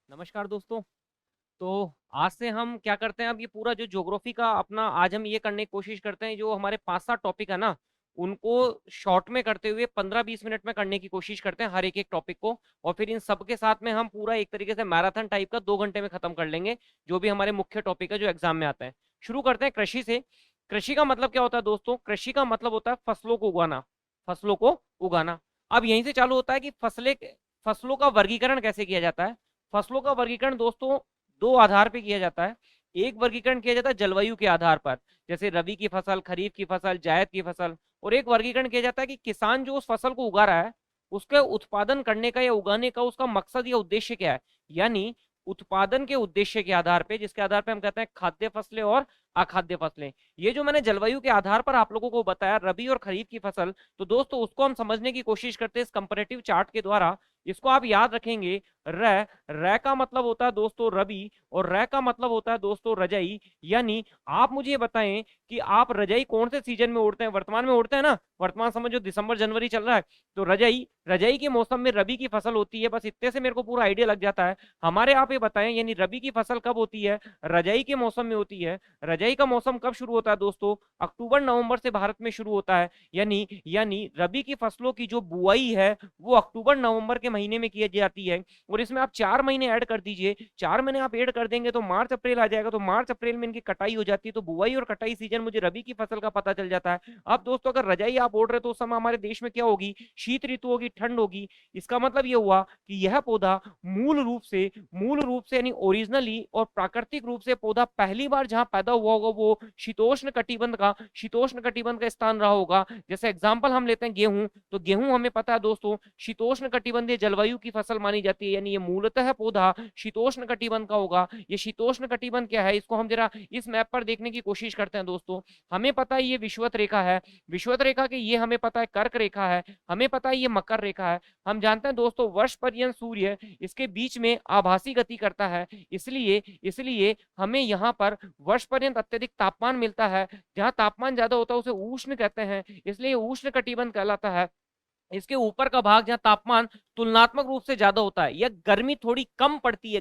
नमस्कार दोस्तों। तो आज से हम क्या करते हैं, अब ये पूरा जो ज्योग्राफी का अपना आज हम ये करने की कोशिश करते हैं, जो हमारे 5-7 टॉपिक है ना, उनको शॉर्ट में करते हुए 15-20 मिनट में करने की कोशिश करते हैं हर एक एक टॉपिक को। और फिर इन सब के साथ में हम पूरा एक तरीके से मैराथन टाइप का 2 घंटे में खत्म कर लेंगे, जो भी हमारे मुख्य टॉपिक है जो एग्जाम में आता है। शुरू करते हैं कृषि से। कृषि का मतलब क्या होता है दोस्तों? कृषि का मतलब होता है फसलों को उगाना। फसलों को उगाना। अब यहीं से चालू होता है कि फसलों का वर्गीकरण कैसे किया जाता है। फसलों का वर्गीकरण दोस्तों दो आधार पे किया जाता है। एक वर्गीकरण किया जाता है जलवायु के आधार पर, जैसे रबी की फसल, खरीफ की फसल, जायद की फसल। और एक वर्गीकरण किया जाता है कि किसान जो उस फसल को उगा रहा है, उसके उत्पादन करने का या उगाने का उसका मकसद या उद्देश्य क्या है। यानी उत्पादन के उद्देश्य के आधार पे, जिसके आधार पे हम कहते हैं खाद्य फसलें और अखाद्य फसलें। ये जो मैंने जलवायु के आधार पर आप लोगों को बताया, रबी और खरीफ की फसल, तो दोस्तों उसको हम समझने की कोशिश करते हैं इस कंपैरेटिव चार्ट के द्वारा। इसको आप याद रखेंगे। रै का मतलब होता है दोस्तों रबी, और रै का मतलब होता है दोस्तों रजाई। यानी आप मुझे ये बताएं कि आप रजाई कौन से सीजन में ओढ़ते हैं? वर्तमान में ओढ़ते हैं ना। वर्तमान समय जो दिसंबर जनवरी चल रहा है, तो रजाई रजाई के मौसम में रबी की फसल होती है। बस इतने से मेरे को पूरा आइडिया लग जाता है। हमारे आप ये बताएं, यानी रबी की फसल कब होती है? रजाई के मौसम में होती है। रजाई का मौसम कब शुरू होता है दोस्तों? अक्टूबर नवंबर से भारत में शुरू होता है। यानी रबी की फसलों की जो बुआई है वो अक्टूबर नवंबर के महीने में की जाती है। और इसमें आप 4 महीने ऐड कर दीजिए। 4 महीने आप ऐड कर देंगे तो मार्च अप्रैल आ जाएगा। तो मार्च अप्रैल में इनकी कटाई हो जाती है। तो बुआई और कटाई सीजन मुझे रबी की फसल का पता चल जाता है। अब दोस्तों अगर रजाई आप ओढ़ रहे तो उस समय हमारे देश में क्या होगी? शीत ऋतु होगी, ठंड होगी। इसका मतलब ये हुआ कि यह पौधा मूल रूप से यानी ओरिजिनली और प्राकृतिक रूप से पौधा पहली बार जहां पैदा हुआ होगा वो शीतोष्ण कटिबंध का स्थान रहा होगा। जैसे एग्जांपल हम लेते हैं गेहूं, तो गेहूं हमें पता है दोस्तों शीतोष्ण कटिबंधीय जलवायु की फसल मानी जाती है। यानी ये मूलतः पौधा शीतोष्ण कटिबंध का होगा। ये शीतोष्ण कटिबंध क्या है, इसको हम जरा इस मैप पर देखने की कोशिश करते हैं दोस्तों। हमें पता है ये विषुवत रेखा है। विषुवत रेखा के ये हमें पता है कर्क रेखा है। हमें पता है ये मकर रेखा है। हम जानते हैं दोस्तों वर्ष पर्यंत सूर्य इसके बीच में आभासी गति करता है। इसलिए हमें यहाँ पर वर्ष पर्यंत अत्यधिक तापमान मिलता है। जहाँ तापमान ज्यादा होता है उसे उष्ण कहते हैं, इसलिए उष्ण कटिबंध कहलाता है। इसके ऊपर का भाग जहाँ तापमान तुलनात्मक रूप से ज्यादा होता है या गर्मी थोड़ी कम पड़ती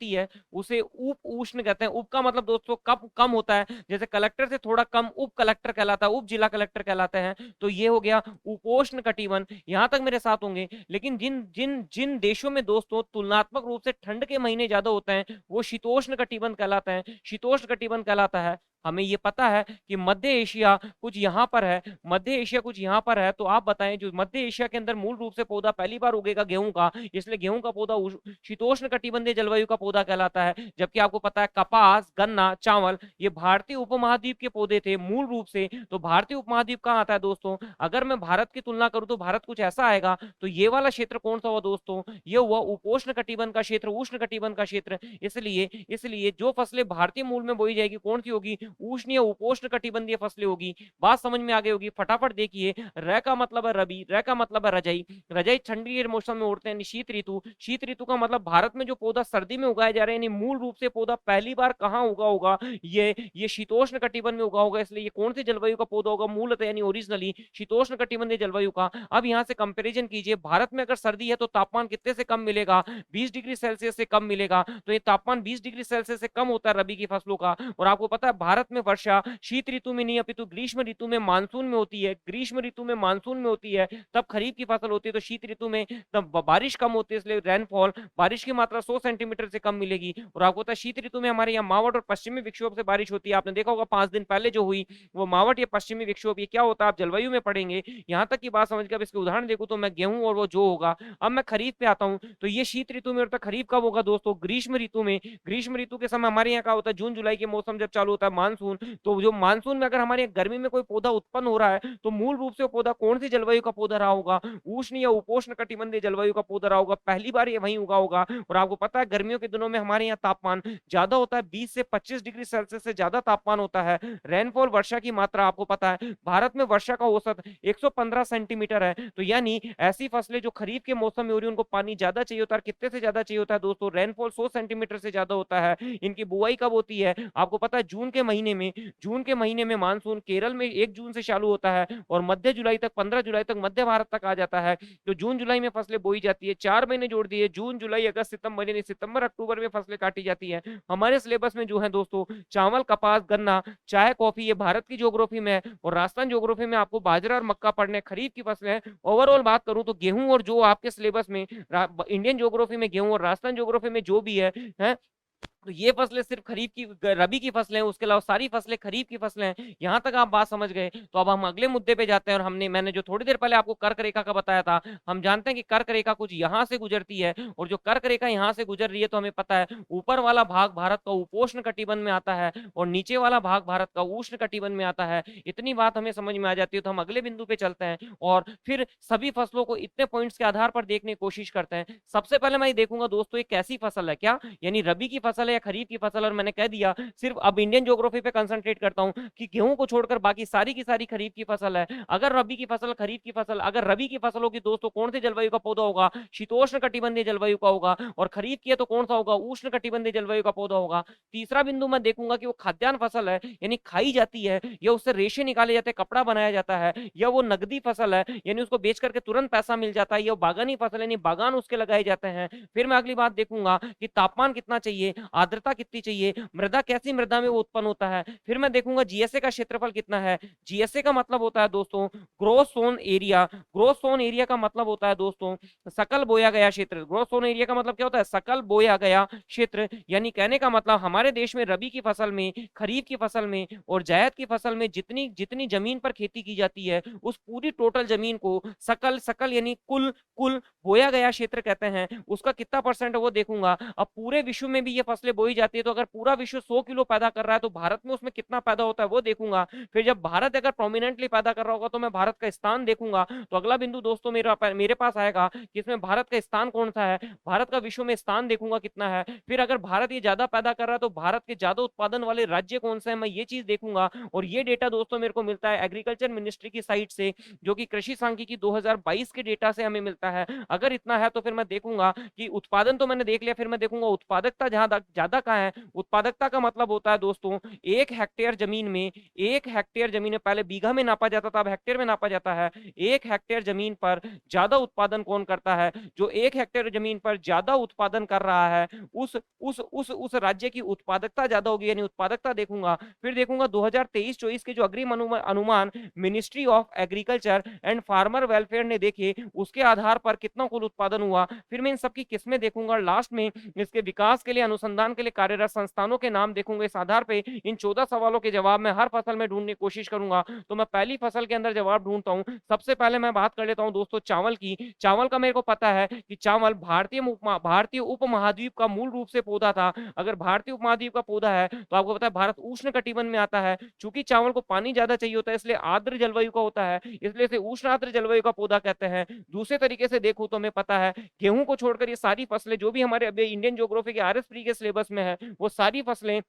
है, उसे उप उष्ण कहते हैं। उप का मतलब दोस्तों कब कम होता है, जैसे कलेक्टर से थोड़ा कम उप कलेक्टर कहलाता है, उप जिला कलेक्टर कहलाते हैं। तो ये हो गया उपोष्ण कटिबंध। यहां तक मेरे साथ होंगे। लेकिन जिन जिन जिन देशों में दोस्तों तुलनात्मक रूप से ठंड के महीने ज्यादा होते हैं वो शीतोष्ण कटिबंध कहलाते हैं, शीतोष्ण कटिबंध कहलाता है। हमें ये पता है कि मध्य एशिया कुछ यहाँ पर है, मध्य एशिया कुछ यहाँ पर है। तो आप बताएं, जो मध्य एशिया के अंदर मूल रूप से पौधा पहली बार उगेगा गेहूं का, इसलिए गेहूं का पौधा शीतोष्ण कटिबंधीय जलवायु का पौधा कहलाता है। जबकि आपको पता है कपास, गन्ना, चावल ये भारतीय उपमहाद्वीप के पौधे थे मूल रूप से। तो भारतीय उपमहाद्वीप कहाँ आता है दोस्तों? अगर मैं भारत की तुलना करूं तो भारत कुछ ऐसा आएगा। तो ये वाला क्षेत्र कौन सा हुआ दोस्तों? ये हुआ उपोष्ण कटिबंध का क्षेत्र, उष्ण कटिबंध का क्षेत्र। इसलिए जो फसलें भारतीय मूल में बोई जाएगी कौन सी होगी? उष्ण या उपोष्ण कटिबंधीय फसलें होगी। बात समझ में आ गई होगी। फटाफट देखिए, र का मतलब है रबी, र का मतलब है रजाई। रजाई ठंडी के मौसम में उड़ते हैं। शीत ऋतु, शीत ऋतु का मतलब भारत में जो पौधा सर्दी में उगाए जा रहे हैं, मूल रूप से पौधा पहली बार कहाँ उगा होगा? ये शीतोष्ण कटिबंध में उगा होगा। इसलिए ये कौन सी जलवायु का पौधा होगा? मूलतः यानी ओरिजिनली शीतोष्ण कटिबंधीय जलवायु का। अब यहाँ से कंपेरिजन कीजिए, भारत में अगर सर्दी है तो तापमान कितने से कम मिलेगा? 20 डिग्री सेल्सियस से कम मिलेगा। तो ये तापमान 20 डिग्री सेल्सियस से कम होता है रबी की फसलों का। और आपको पता है भारत में वर्षा शीत ऋतु में नहीं अपितु ग्रीष्म ऋतु में मानसून में होती है। ग्रीष्म ऋतु में मानसून में होती है, तब खरीफ की फसल होती है। तो शीत ऋतु में तब बारिश कम होती है, इसलिए रेनफॉल, बारिश की मात्रा 100 सेंटीमीटर से कम मिलेगी। और आपको पता है शीत ऋतु में हमारे यहाँ मावट और पश्चिमी विक्षोभ से बारिश होती है। आपने देखा होगा 5 दिन पहले जो हुई वो मावट या पश्चिमी विक्षोभ, ये क्या होता है आप जलवायु में पढ़ेंगे। यहाँ तक की बात समझ के अब इसके उदाहरण देखो तो मैं गेहूं और वो जो होगा। अब मैं खरीफ पे आता हूँ। तो ये शीत ऋतु में होता है। खरीफ कब होगा दोस्तों? ग्रीष्म ऋतु में। ग्रीष्म ऋतु के समय हमारे यहाँ क्या होता है? जून जुलाई के मौसम जब चालू होता है मानसून। तो जो मानसून में अगर हमारे गर्मी में कोई पौधा उत्पन्न हो रहा है तो मूल रूप से वो पौधा कौन सी जलवायु का पौधा रहा होगा? उष्ण या उपोष्ण कटिबंधीय जलवायु का पौधा रहा होगा। पहली बार ये वहीं उगा होगा। और आपको पता है गर्मियों के दिनों में हमारे यहाँ तापमान ज्यादा होता है, 20 से 25 डिग्री सेल्सियस से ज्यादा तापमान होता है। रेनफॉल, वर्षा की मात्रा आपको पता है भारत में वर्षा का औसत 115 सेंटीमीटर है। तो यानी ऐसी फसलें जो खरीफ के मौसम में हो रही है उनको पानी ज्यादा चाहिए होता है। कितने से ज्यादा चाहिए होता है दोस्तों? रेनफॉल 100 सेंटीमीटर से ज्यादा होता है। इनकी बुआई कब होती है? आपको पता है जून के महीने महीने में, जून के महीने में मानसून केरल में 1 जून से चालू होता है और मध्य जुलाई तक 15 जुलाई तक मध्य भारत तक आ जाता है। तो जून जुलाई में फसलें बोई जाती है। 4 महीने जोड़ दिए, जून जुलाई अगस्त सितंबर, यानी सितंबर अक्टूबर में फसलें काटी जाती है। हमारे सिलेबस में जो है दोस्तों चावल, कपास, गन्ना, चाय, कॉफी ये भारत की ज्योग्राफी में है और राजस्थान ज्योग्राफी में आपको बाजरा और मक्का पढ़ने, खरीफ की फसलें हैं। ओवरऑल बात करूं तो गेहूं और जो आपके सिलेबस में इंडियन ज्योग्राफी में गेहूं और राजस्थान ज्योग्राफी में जो भी है तो ये फसलें सिर्फ खरीफ की रबी की फसलें हैं, उसके अलावा सारी फसलें खरीफ की फसलें हैं। यहाँ तक आप बात समझ गए तो अब हम अगले मुद्दे पे जाते हैं। और मैंने जो थोड़ी देर पहले आपको कर्क रेखा का बताया था, हम जानते हैं कि कर्क रेखा कुछ यहाँ से गुजरती है और जो कर्क रेखा यहाँ से गुजर रही है तो हमें पता है ऊपर वाला भाग भारत का उपोष्ण कटिबंध में आता है और नीचे वाला भाग भारत का उष्ण कटिबंध में आता है। इतनी बात हमें समझ में आ जाती है तो हम अगले बिंदु पे चलते हैं और फिर सभी फसलों को इतने पॉइंट्स के आधार पर देखने की कोशिश करते हैं। सबसे पहले मैं ये देखूंगा दोस्तों ये कैसी फसल है, क्या यानी रबी की फसल है या खरीफ की फसल। और मैंने कह दिया सिर्फ अब इंडियन ज्योग्राफी पे कंसंट्रेट करता हूं कि गेहूं को छोड़कर बाकी सारी की सारी खरीफ की फसल है। अगर रबी की फसल, खरीफ की फसल, अगर रबी की फसल होगी दोस्तों कौन सी जलवायु का पौधा होगा? शीतोष्ण कटिबंधीय जलवायु का होगा। और खरीफ की है तो कौन सा होगा? उष्ण कटिबंधीय जलवायु का पौधा होगा। तीसरा बिंदु मैं देखूंगा कि वो खाद्यान्न फसल है यानी खाई जाती है या उससे रेशे निकाले जाते हैं, कपड़ा बनाया जाता है, या वो नकदी फसल है यानी उसको बेच करके तुरंत पैसा मिल जाता है, या बागानी फसल यानी बागान उसके लगाए जाते हैं। फिर मैं अगली बात देखूंगा कि तापमान कितना चाहिए, आर्द्रता कितनी चाहिए, मृदा कैसी मृदा में वो उत्पन्न होता है। फिर मैं देखूंगा जीएसए का क्षेत्रफल कितना है। जीएसए का मतलब होता है दोस्तों gross sown area. Gross sown area का मतलब होता है दोस्तों सकल बोया गया क्षेत्र। ग्रोस सोन एरिया का मतलब क्या होता है? सकल बोया गया क्षेत्र। यानी कहने का मतलब हमारे देश में रबी की फसल में, खरीफ की फसल में और जायद की फसल में जितनी जितनी जमीन पर खेती की जाती है उस पूरी टोटल जमीन को सकल सकल यानी कुल कुल बोया गया क्षेत्र कहते हैं। उसका कितना परसेंट है वो देखूंगा। अब पूरे विश्व में भी ये फसलें बोई जाती है तो अगर पूरा विश्व 100 किलो पैदा कर रहा है तो भारत में उसमें कितना पैदा होता है वो देखूंगा। फिर जब भारत अगर प्रोमिनेंटली पैदा कर रहा होगा तो मैं भारत का स्थान देखूंगा। तो अगला बिंदु दोस्तों मेरे पास आएगा कि इसमें भारत का स्थान कौन सा है, भारत का विश्व में स्थान देखूंगा कितना है। फिर अगर भारत ये ज्यादा पैदा कर रहा है तो भारत के ज्यादा उत्पादन वाले राज्य कौन से हैं, मैं ये चीज देखूंगा। और ये डेटा दोस्तों मेरे को मिलता है एग्रीकल्चर मिनिस्ट्री की साइट से, जो कि कृषि सांख्यिकी 2022 के डेटा से हमें मिलता है। अगर इतना है तो फिर मैं देखूंगा कि उत्पादन तो मैंने देख लिया, फिर मैं देखूंगा उत्पादकता ज्यादा कहाँ है। उत्पादकता का मतलब होता है दोस्तों 1 हेक्टेयर जमीन में, 1 हेक्टेयर जमीन में पहले बीघा में नापा जाता था, अब हेक्टेयर में नापा जाता है। 1 हेक्टेयर जमीन पर ज्यादा उत्पादन कौन करता है? जो 1 हेक्टेयर जमीन पर ज्यादा उत्पादन कर रहा है उस राज्य की उत्पादकता ज्यादा होगी, यानी उत्पादकता देखूंगा। फिर देखूंगा 2023-24 के जो अग्रिम अनुमान ministry of agriculture and farmer welfare ने देखे उसके आधार पर कितना कुल उत्पादन हुआ। फिर मैं इन सबकी किस्में देखूंगा। लास्ट में इसके विकास के लिए, अनुसंधान के लिए कार्यरत संस्थानों के नाम देखूंगा। इस आधार पे इन 14 सवालों के जवाब मैं हर फसल में ढूंढने की कोशिश करूंगा। तो मैं पहली फसल के अंदर जवाब ढूंढता हूं। सबसे पहले मैं बात कर लेता हूं दोस्तों चावल की। चावल का मेरे को पता है कि चावल भारतीय उपमहाद्वीप का मूल रूप से पौधा था। अगर भारतीय उपमहाद्वीप का पौधा है तो आपको पता है भारत उष्ण कटिबंध में आता है। चूंकि चावल को पानी ज्यादा चाहिए होता है इसलिए आर्द्र जलवायु का होता है, इसलिए इसे उष्ण आर्द्र जलवायु का पौधा कहते हैं। दूसरे तरीके से देखूं तो हमें पता है गेहूं को छोड़कर ये सारी फसलें जो भी हमारे अभी इंडियन ज्योग्राफी के आरएस प्री के सिलेबस में है वो सारी फसलें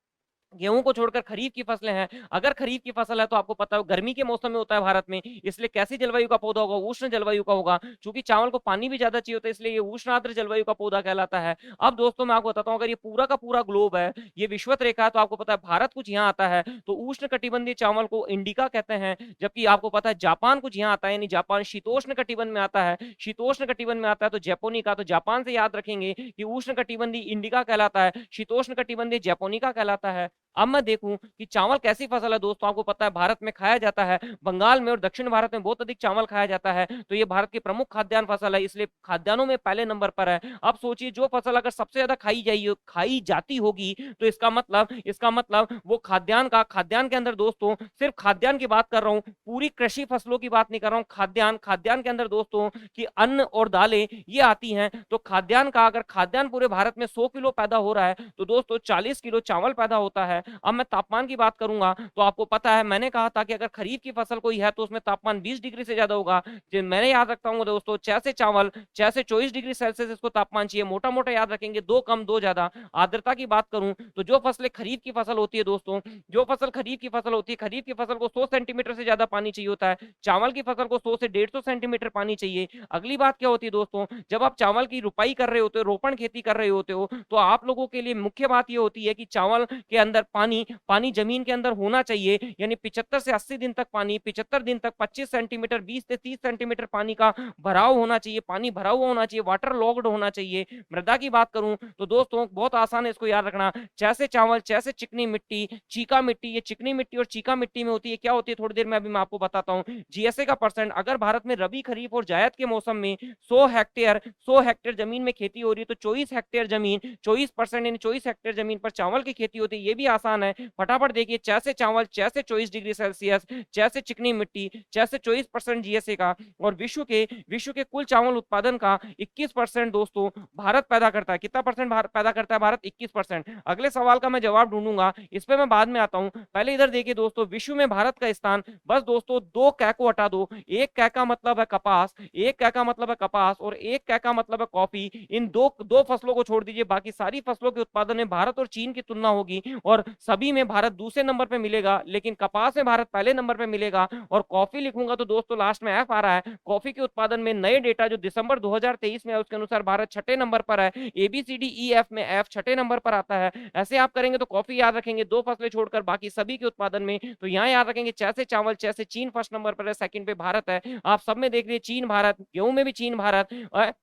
गेहूं को छोड़कर खरीफ की फसलें हैं। अगर खरीफ की फसल है तो आपको पता है गर्मी के मौसम में होता है भारत में, इसलिए कैसी जलवायु का पौधा होगा? उष्ण जलवायु का होगा। चूंकि चावल को पानी भी ज्यादा चाहिए होता है इसलिए ये उष्ण आर्द्र जलवायु का पौधा कहलाता है। अब दोस्तों मैं आपको बताता हूं अगर ये पूरा का पूरा ग्लोब है, ये विषुवत रेखा है, तो आपको पता है भारत कुछ यहाँ आता है तो उष्ण कटिबंधीय चावल को इंडिका कहते हैं। जबकि आपको पता है जापान कुछ यहाँ आता है यानी जापान शीतोष्ण कटिबंध में आता है। शीतोष्ण कटिबंध में आता है तो जैपोनिका, तो जापान से याद रखेंगे कि उष्ण कटिबंधीय इंडिका कहलाता है, शीतोष्ण कटिबंधीय जैपोनिका कहलाता है। अब मैं देखूं कि चावल कैसी फसल है दोस्तों। आपको पता है भारत में खाया जाता है, बंगाल में और दक्षिण भारत में बहुत अधिक चावल खाया जाता है, तो ये भारत की प्रमुख खाद्यान्न फसल है, इसलिए खाद्यान्नों में पहले नंबर पर है। अब सोचिए जो फसल अगर सबसे ज्यादा खाई जाती होगी तो इसका मतलब वो खाद्यान्न के अंदर दोस्तों सिर्फ खाद्यान्न की बात कर रहा हूं, पूरी कृषि फसलों की बात नहीं कर रहा हूं। खाद्यान्न के अंदर दोस्तों की अन्न और दालें ये आती हैं। तो अगर खाद्यान्न पूरे भारत में 100 किलो पैदा हो रहा है तो दोस्तों 40 किलो चावल पैदा होता है। अब मैं तापमान की बात करूंगा तो आपको पता है मैंने कहा था कि अगर खरीफ की फसल कोई है तो उसमें तापमान 20 डिग्री से ज्यादा होगा। मैंने याद रखता हूँ दोस्तों 6 से 24 डिग्री सेल्सियस इसको तापमान चाहिए, मोटा मोटा याद रखेंगे, 2 कम 2 ज्यादा। आर्द्रता की बात करूं तो जो फसलें खरीफ की फसल होती है दोस्तों, जो फसल खरीफ की फसल होती है, खरीफ की फसल को 100 सेंटीमीटर से ज्यादा पानी चाहिए होता है, चावल की फसल को 100 से 150 सेंटीमीटर पानी चाहिए। अगली बात क्या होती है दोस्तों, जब आप चावल की रुपाई कर रहे होते हो, रोपण खेती कर रहे होते हो, तो आप लोगों के लिए मुख्य बात यह होती है कि चावल के अंदर पानी पानी जमीन के अंदर होना चाहिए, यानी 75 से 80 दिन तक पानी, 75 दिन तक 25 सेंटीमीटर 20 से 30 सेंटीमीटर पानी का भराव होना चाहिए, पानी भरा हुआ होना चाहिए, वाटर लॉक्ड होना चाहिए। मृदा की बात करूं तो दोस्तों बहुत आसान है इसको याद रखना, जैसे चावल जैसे चिकनी मिट्टी चीका मिट्टी, ये चिकनी मिट्टी और चीका मिट्टी में होती है, क्या होती है थोड़ी देर में अभी मैं आपको बताता हूँ। जीएसए का परसेंट, अगर भारत में रबी खरीफ और जायद के मौसम में 100 हेक्टेयर जमीन में खेती हो रही है तो 24 हेक्टेयर जमीन 24% यानी 24 हेक्टेयर जमीन पर चावल की खेती होती है। ये भी आसान है, फटाफट देखिए, जैसे चावल जैसे 24 डिग्री सेल्सियस, जैसे चिकनी मिट्टी जैसे 24% जीएसए का, और विश्व के कुल चावल उत्पादन का 21% दोस्तों भारत पैदा करता है। कितना परसेंट भारत पैदा करता है? भारत 21%। अगले सवाल का मैं जवाब ढूंढूंगा, इस पे मैं बाद में आता हूं। पहले इधर देखिए दोस्तों, विश्व में भारत का स्थान, बस दोस्तों 2 कै को हटा दो, 1 कै का मतलब है कपास, 1 कै का मतलब है कपास और 1 कै का मतलब है कॉफी। इन दो फसलों को छोड़ दीजिए, बाकी सारी फसलों के उत्पादन में भारत और चीन की तुलना होगी और सभी में भारत दूसरे नंबर पे मिलेगा, लेकिन कपास में भारत पहले नंबर पे मिलेगा। और कॉफी लिखूंगा तो दोस्तों लास्ट में एफ आ रहा है। कॉफी के उत्पादन में नए डेटा जो दिसंबर 2023 में है उसके अनुसार भारत छठे नंबर पर है। ABCDEF में एफ छठे नंबर पर आता है। ऐसे आप करेंगे तो कॉफी याद रखेंगे, 2 फसलें छोड़कर बाकी सभी के उत्पादन में। तो यहाँ याद रखेंगे जैसे चावल जैसे चीन फर्स्ट नंबर पर है, सेकंड पे भारत है। आप सब में देख लीजिए चीन भारत, गेहूं में भी चीन भारत।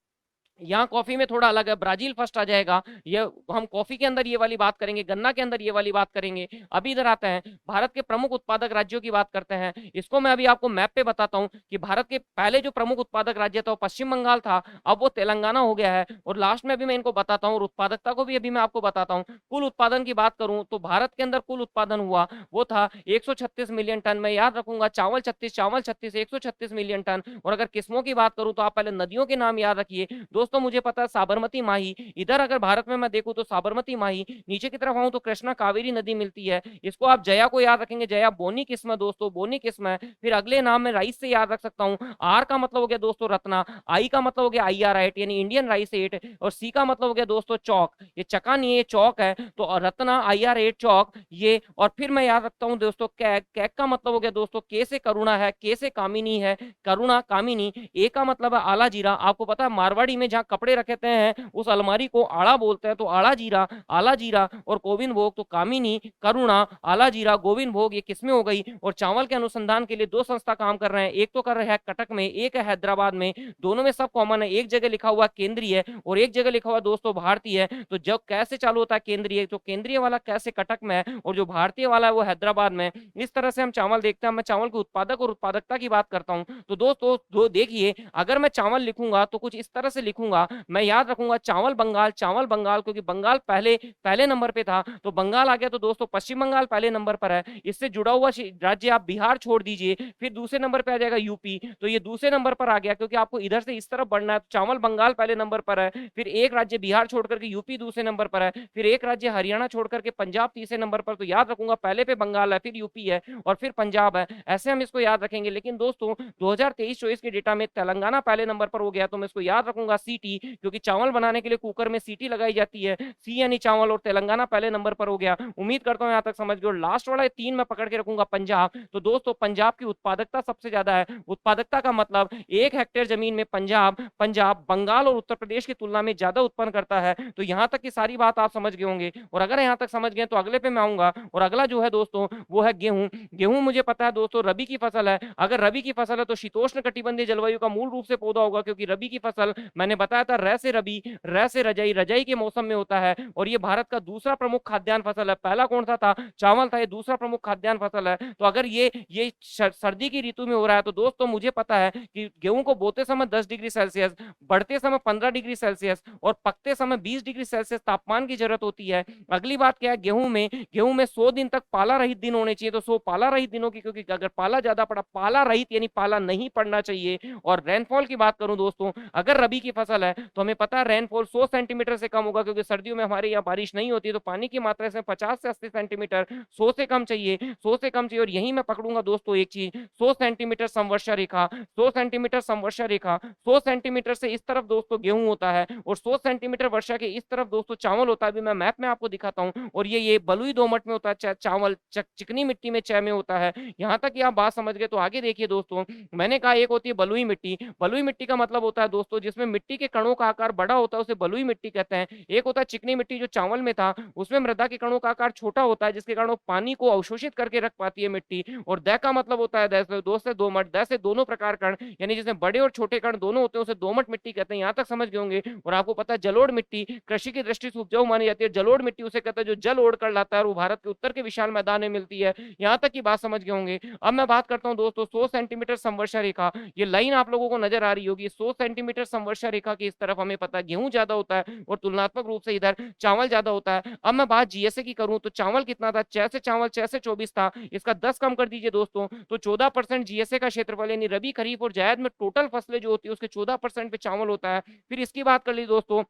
यहाँ कॉफी में थोड़ा अलग है, ब्राजील फर्स्ट आ जाएगा। ये हम कॉफी के अंदर ये वाली बात करेंगे, गन्ना के अंदर ये वाली बात करेंगे। अभी इधर आते हैं, भारत के प्रमुख उत्पादक राज्यों की बात करते हैं। इसको मैं अभी आपको मैप पे बताता हूँ कि भारत के पहले जो प्रमुख उत्पादक राज्य था वो पश्चिम बंगाल था, अब वो तेलंगाना हो गया है। और लास्ट में अभी मैं इनको बताता हूँ, और उत्पादकता को भी अभी मैं आपको बताता हूँ। कुल उत्पादन की बात करूँ तो भारत के अंदर कुल उत्पादन हुआ वो था 136 मिलियन टन। मैं याद रखूंगा, चावल 36 136 मिलियन टन। और अगर किस्मों की बात करूँ तो आप पहले नदियों के नाम याद रखिए दोस्तों। मुझे पता है साबरमती माही, इधर अगर भारत में मैं देखूं तो साबरमती माही, नीचे की तरफ आऊं तो कृष्णा कावेरी नदी मिलती है। इसको आप जया को याद रखेंगे, जया बोनी किस्म है दोस्तों, बोनी किस्म है। फिर अगले नाम में राइस से याद रख सकता हूं। आर का मतलब हो गया दोस्तों रत्ना, आई का मतलब हो गया IR8 यानी इंडियन राइस 8, और सी का मतलब हो गया दोस्तों चौक, ये चका नहीं है ये चौक है, तो रत्ना IR8 चौक ये। और फिर मैं याद रखता हूं दोस्तों कैक, कैक का मतलब हो गया दोस्तों के से करुणा है, के से कामिनी है, करुणा कामिनी। ए का मतलब है आला जीरा, आपको पता है मारवाड़ी में जहां कपड़े रखते हैं उस अलमारी को आड़ा बोलते हैं, तो आड़ा जीरा, आला जीरा। और गोविंद भोग तो कामिनी, करुणा, आला जीरा, गोविंद भोग, ये किस्में हो गई। और चावल के अनुसंधान के लिए 2 संस्था काम कर रहे हैं, एक तो कर रहे हैं कटक में, एक है हैदराबाद में। दोनों में सब कॉमन है, एक जगह लिखा हुआ केंद्रीय और एक जगह लिखा हुआ दोस्तों भारतीय। तो जब कैसे चालू होता है केंद्रीय, तो केंद्रीय वाला कैसे कटक में है और जो भारतीय वाला है वो हैदराबाद में। इस तरह से हम चावल देखते हैं। मैं चावल के उत्पादक और उत्पादकता की बात करता हूं तो दोस्तों देखिए, अगर मैं चावल लिखूंगा तो कुछ इस तरह से लिखूंगा। मैं याद रखूंगा चावल बंगाल, चावल बंगाल, क्योंकि बंगाल पहले नंबर पे था तो बंगाल आ गया। तो दोस्तों पश्चिम बंगाल पहले नंबर पर है। इससे जुड़ा हुआ राज्य आप बिहार छोड़ दीजिए, फिर दूसरे नंबर पे आ जाएगा यूपी, तो ये दूसरे नंबर पर आ गया क्योंकि आपको इधर से इस तरफ बढ़ना है। चावल बंगाल पहले नंबर पर है, फिर एक राज्य बिहार छोड़ करके यूपी दूसरे नंबर पर है, फिर एक राज्य हरियाणा छोड़ करके पंजाब तीसरे नंबर पर। तो याद रखूंगा पहले पे बंगाल है, फिर यूपी है और फिर पंजाब है, ऐसे हम इसको याद रखेंगे। लेकिन दोस्तों 2023-24 के डेटा में तेलंगाना पहले नंबर पर हो गया, तो मैं इसको याद रखूंगा सीटी, क्योंकि चावल बनाने के लिए कुकर में सीटी लगाई जाती है, सी यानी चावल, और तेलंगाना पहले नंबर पर हो गया। उम्मीद करता हूं यहां तक समझ गए। और लास्ट वाला 3 मैं पकड़ के रखूंगा पंजाब। तो दोस्तों पंजाब की उत्पादकता सबसे ज्यादा है। उत्पादकता का मतलब 1 हेक्टेयर जमीन में पंजाब बंगाल और उत्तर प्रदेश की तुलना में ज्यादा उत्पन्न करता है। तो यहां तक की सारी बात आप समझ गए होंगे। और अगर यहां तक समझ गए तो अगले पे मैं आऊंगा, और अगला जो है दोस्तों वो है गेहूं। गेहूं मुझे पता है दोस्तों रबी की फसल है। अगर रबी की फसल है तो शीतोष्ण कटिबंधीय जलवायु का मूल रूप से पौधा होगा, क्योंकि रबी की फसल मैंने बताया था रै से रबी, रै से रजाई, रजाई के मौसम में होता है। और ये भारत का दूसरा प्रमुख खाद्यान्न फसल है। पहला कौन सा था? चावल था। ये दूसरा प्रमुख खाद्यान्न फसल है। तो अगर ये सर्दी की ऋतु में हो रहा है तो दोस्तों मुझे पता है कि गेहूं को बोते समय 10 डिग्री सेल्सियस, बढ़ते समय 15 डिग्री सेल्सियस और पकते समय 20 डिग्री सेल्सियस तापमान की जरूरत होती है। अगली बात क्या है, गेहूं में 100 दिन तक पाला रहित दिन होने चाहिए। तो 100 पाला रहित दिनों की, क्योंकि अगर पाला ज्यादा पड़ा, पाला रहित यानी पाला नहीं पड़ना चाहिए। और रेनफॉल की बात करूं दोस्तों, अगर रबी की फसल है तो हमें पता है रेनफॉल 100 सेंटीमीटर से कम होगा, क्योंकि सर्दियों में हमारे यहाँ बारिश नहीं होती है। तो पानी की मात्रा इसमें 50 से 80 सेंटीमीटर 100 से कम चाहिए, 100 से कम चाहिए। और यही मैं पकड़ूंगा दोस्तों एक चीज, 100 सेंटीमीटर समवर्षा रेखा, 100 सेंटीमीटर समवर्षा रेखा, 100 सेंटीमीटर से इस तरफ दोस्तों गेहूं होता है और 100 सेंटीमीटर वर्षा के इस तरफ दोस्तों चावल होता है। अभी मैं मैप में आपको दिखाता हूँ। और ये बलुई दोमट में होता है चावल, चिकनी मिट्टी में चय में होता है। यहाँ तक कि आप बात समझ गए। तो आगे देखिए दोस्तों, मैंने कहा एक होती है बलुई मिट्टी। बलुई मिट्टी का मतलब होता है दोस्तों जिसमें मिट्टी के कणों का आकार बड़ा होता है उसे बलुई मिट्टी कहते हैं। एक होता है चिकनी मिट्टी जो चावल में था, उसमें मृदा के कणों का आकार छोटा होता है जिसके कारण वो पानी को अवशोषित करके रख पाती है मिट्टी। और द का मतलब होता है दो से दोमट, द से दोनों प्रकार कण, यानी जिसमें बड़े और छोटे कण दोनों होते हैं उसे दोमट मिट्टी कहते हैं। यहाँ तक समझ गए होंगे। और आपको पता है जलोढ़ मिट्टी कृषि की दृष्टि से उपजाऊ मानी जाती है। जलोढ़ मिट्टी उसे कहते हैं जो जल ओढ़ कर लाता है, और वो भारत के उत्तर के विशाल मैदान में मिलती है। यहाँ तक की बात समझ गए होंगे। अब मैं बात करता हूँ दोस्तों 100 सेंटीमीटर संवर्षा रेखा। ये लाइन आप लोगों को नजर आ रही होगी। 100 सेंटीमीटर संवर्षा रेखा की इस तरफ हमें पता है गेहूं ज्यादा होता है और तुलनात्मक रूप से इधर चावल ज्यादा होता है। अब मैं बात जीएसए की करूं तो चावल कितना था, 6 से चावल 6 से 24 था, इसका 10 कम कर दीजिए दोस्तों तो 14% जीएसए का क्षेत्रफल, यानी रबी खरीफ और जायद में टोटल फसलें जो होती है उसके 14% पे चावल होता है। फिर इसकी बात कर ली दोस्तों,